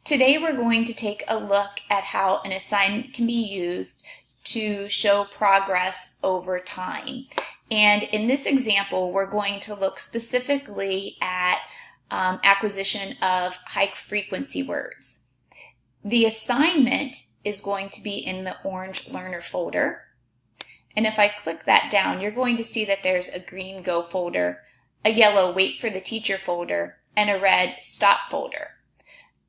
Today we're going to take a look at how an assignment can be used to show progress over time. And in this example, we're going to look specifically at acquisition of high frequency words. The assignment is going to be in the orange learner folder. And if I click that down, you're going to see that there's a green go folder, a yellow wait for the teacher folder, and a red stop folder.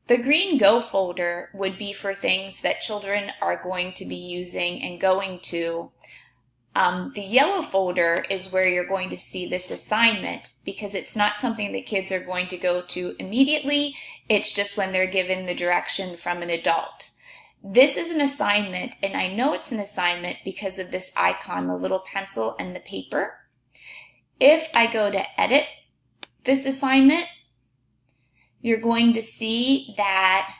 The green go folder would be for things that children are going to be using and going to. The yellow folder is where you're going to see this assignment because it's not something that kids are going to go to immediately. It's just when they're given the direction from an adult. This is an assignment, and I know it's an assignment because of this icon, the little pencil and the paper. If I go to edit this assignment, you're going to see that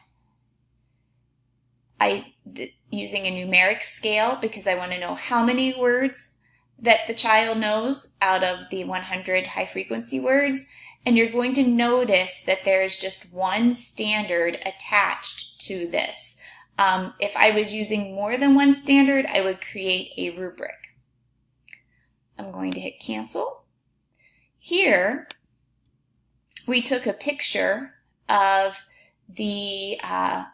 using a numeric scale because I want to know how many words that the child knows out of the 100 high frequency words. And you're going to notice that there is just one standard attached to this. If I was using more than one standard, I would create a rubric. I'm going to hit cancel. Here, we took a picture of the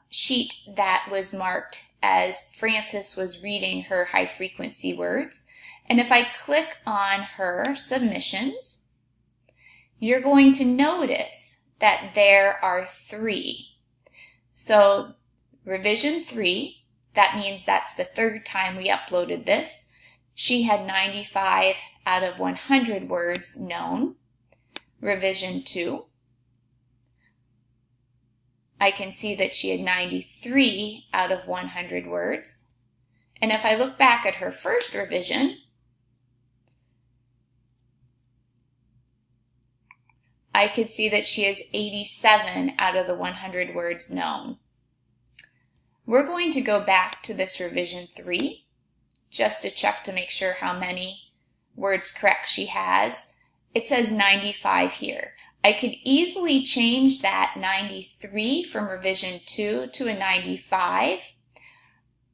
sheet that was marked as Frances was reading her high frequency words. And if I click on her submissions, you're going to notice that there are 3. So revision 3, that means that's the 3rd time we uploaded this. She had 95 out of 100 words known. Revision 2, I can see that she had 93 out of 100 words. And if I look back at her first revision, I could see that she has 87 out of the 100 words known. We're going to go back to this revision 3 just to check to make sure how many words correct she has. It says 95 here. I could easily change that 93 from revision 2 to a 95.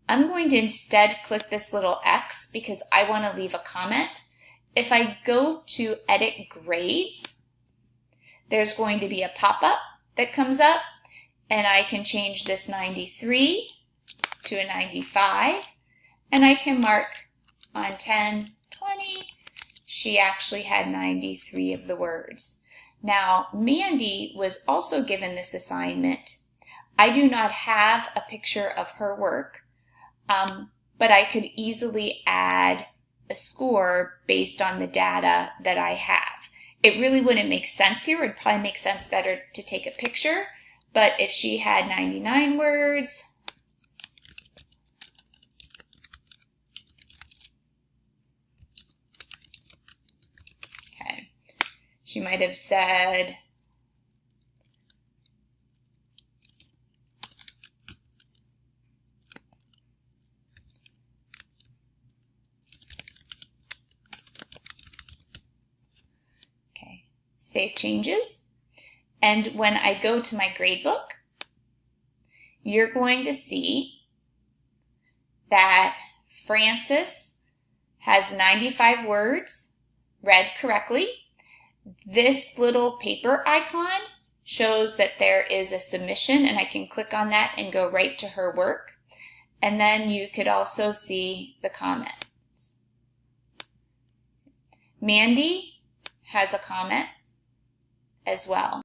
I'm going to instead click this little X because I want to leave a comment. If I go to edit grades, there's going to be a pop-up that comes up, and I can change this 93 to a 95, and I can mark on 10, 20, she actually had 93 of the words. Now, Mandy was also given this assignment. I do not have a picture of her work, but I could easily add a score based on the data that I have. It really wouldn't make sense here. It would probably make sense better to take a picture, but if she had 99 words, she might have said, okay, save changes. And when I go to my gradebook, you're going to see that Frances has 95 words read correctly. This little paper icon shows that there is a submission, and I can click on that and go right to her work. And then you could also see the comments. Mandy has a comment as well.